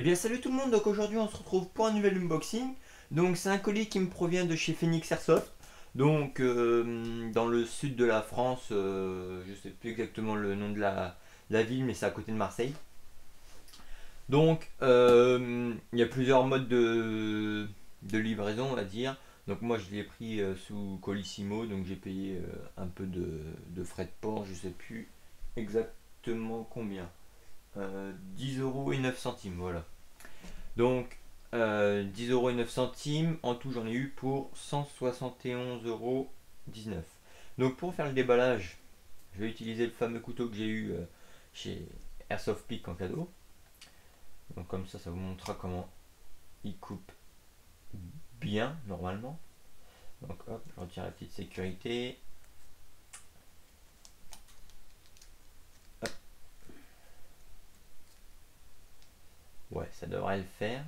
Eh bien salut tout le monde, donc aujourd'hui on se retrouve pour un nouvel unboxing. Donc c'est un colis qui me provient de chez Phoenix Airsoft. Donc dans le sud de la France, je sais plus exactement le nom de la ville, mais c'est à côté de Marseille. Donc il y a plusieurs modes de livraison on va dire. Donc moi je l'ai pris sous Colissimo, donc j'ai payé un peu de frais de port, je sais plus exactement combien. 10 € et 9 centimes, voilà. Donc 10 € et 9 centimes, en tout j'en ai eu pour 171,19 €. Donc pour faire le déballage, je vais utiliser le fameux couteau que j'ai eu chez Airsoft Peak en cadeau. Donc comme ça vous montrera comment il coupe bien normalement. Donc hop, je retire la petite sécurité. Hop. Ouais, ça devrait le faire.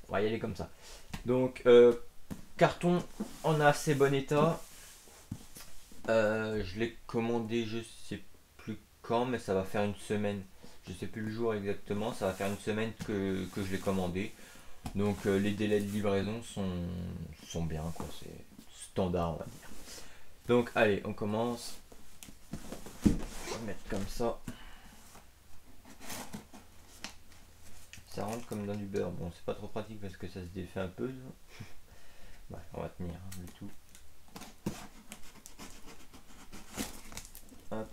On va y aller comme ça. Donc carton en assez bon état. Je l'ai commandé, je sais plus quand, mais ça va faire une semaine. Je sais plus le jour exactement, ça va faire une semaine que je l'ai commandé. Donc les délais de livraison sont bien, quoi. C'est standard, on va dire. Donc allez, on commence. On va mettre comme ça. Ça rentre comme dans du beurre. Bon, c'est pas trop pratique parce que ça se défait un peu. Bah, on va tenir le tout. Hop.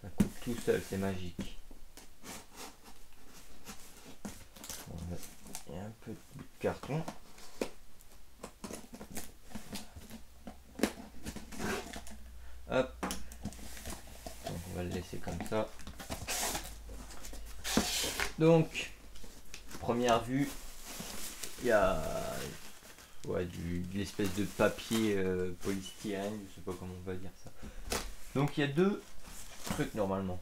Ça coupe tout seul, c'est magique. Bon, il y a un peu de bout de carton. Hop. Donc on va le laisser comme ça. Donc, première vue, il y a de l'espèce de papier polystyrène, je sais pas comment on va dire ça. Donc il y a deux trucs normalement.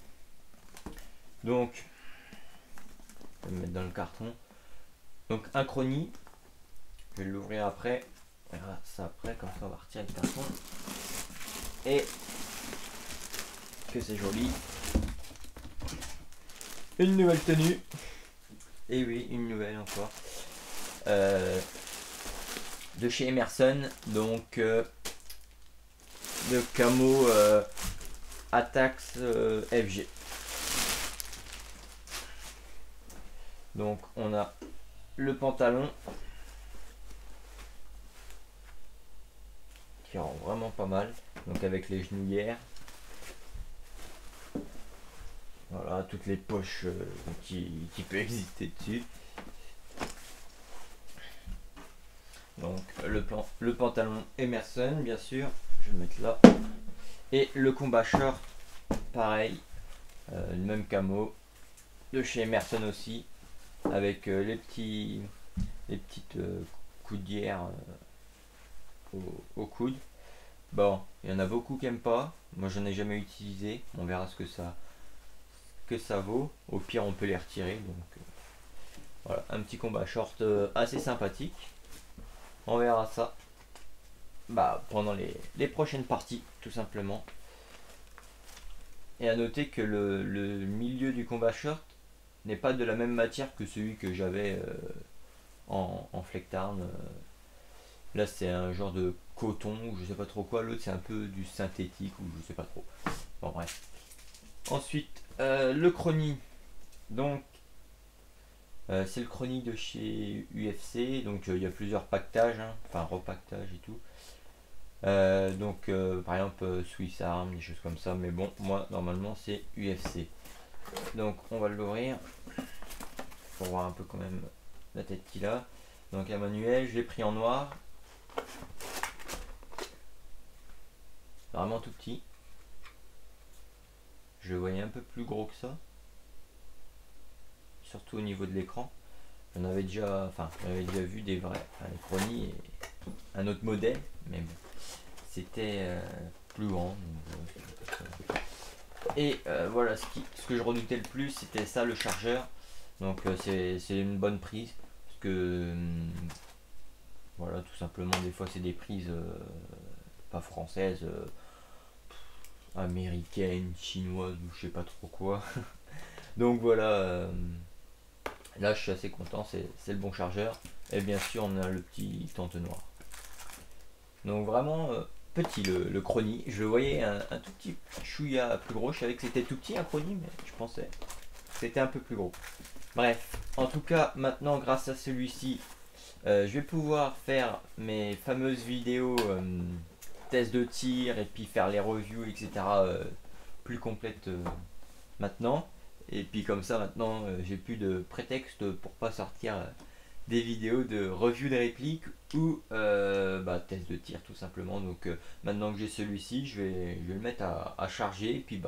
Donc, je vais le mettre dans le carton. Donc un chrony, je vais l'ouvrir après. On verra ça après, comme ça on va retirer le carton. Et que c'est joli. Une nouvelle tenue. Et oui, une nouvelle encore. De chez Emerson, donc de camo Attax FG. Donc on a le pantalon qui rend vraiment pas mal, donc avec les genouillères. Voilà, toutes les poches qui peut exister dessus. Donc le pantalon Emerson bien sûr, je vais le mettre là. Et le combat short, pareil, le même camo, de chez Emerson aussi, avec les petites coudières au coude. Bon, il y en a beaucoup qui n'aiment pas, moi j'en ai jamais utilisé, on verra ce que ça vaut. Au pire on peut les retirer, donc voilà, un petit combat short assez sympathique. On verra ça pendant les prochaines parties, tout simplement. Et à noter que le milieu du combat short n'est pas de la même matière que celui que j'avais en Flectarn. Là c'est un genre de coton ou je sais pas trop quoi, l'autre c'est un peu du synthétique ou je sais pas trop. Bon bref. Ensuite le chrony. Donc c'est le chrony de chez UFC, donc il y a plusieurs pactages, hein, enfin repactage et tout. Donc par exemple Swiss Arm, des choses comme ça, mais bon moi normalement c'est UFC. Donc on va l'ouvrir pour voir un peu quand même la tête qu'il a. Donc un manuel, je l'ai pris en noir, vraiment tout petit. Je le voyais un peu plus gros que ça, surtout au niveau de l'écran. J'en avais déjà vu des vrais, les chronies et un autre modèle, mais bon, c'était plus grand. Et voilà, ce que je redoutais le plus, c'était ça, le chargeur. Donc c'est une bonne prise, parce que voilà, tout simplement, des fois c'est des prises pas française, américaine, chinoise ou je sais pas trop quoi. Donc voilà, là je suis assez content, c'est le bon chargeur. Et bien sûr on a le petit entonnoir. Donc vraiment petit le Chrony. Je le voyais un tout petit chouïa plus gros. Je savais que c'était tout petit un Chrony, mais je pensais que c'était un peu plus gros. Bref, en tout cas maintenant grâce à celui-ci, je vais pouvoir faire mes fameuses vidéos tests de tir et puis faire les reviews etc. Plus complètes maintenant. Et puis comme ça maintenant j'ai plus de prétexte pour pas sortir des vidéos de review de répliques ou test de tir tout simplement. Donc maintenant que j'ai celui-ci, je vais le mettre à charger et puis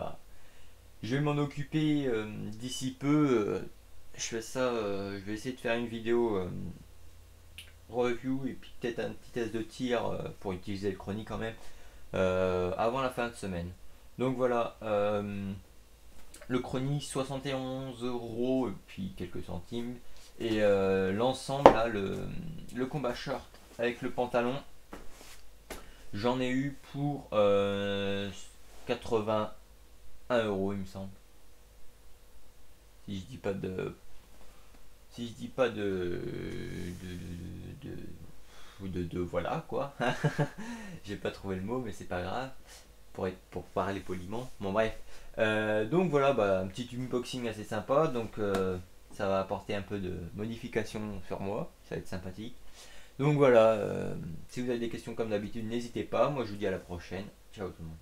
je vais m'en occuper d'ici peu. Je fais ça, je vais essayer de faire une vidéo review et puis peut-être un petit test de tir pour utiliser le Chrony quand même avant la fin de semaine. Donc voilà, le Chrony 71 € et puis quelques centimes. Et l'ensemble, là, le combat short avec le pantalon, j'en ai eu pour 81 € il me semble. Si je dis pas de. Si je dis pas de voilà quoi. J'ai pas trouvé le mot mais c'est pas grave. Pour parler poliment. Bon bref. Donc voilà, un petit unboxing assez sympa. Donc ça va apporter un peu de modification sur moi. Ça va être sympathique. Donc voilà, si vous avez des questions comme d'habitude, n'hésitez pas. Moi je vous dis à la prochaine. Ciao tout le monde.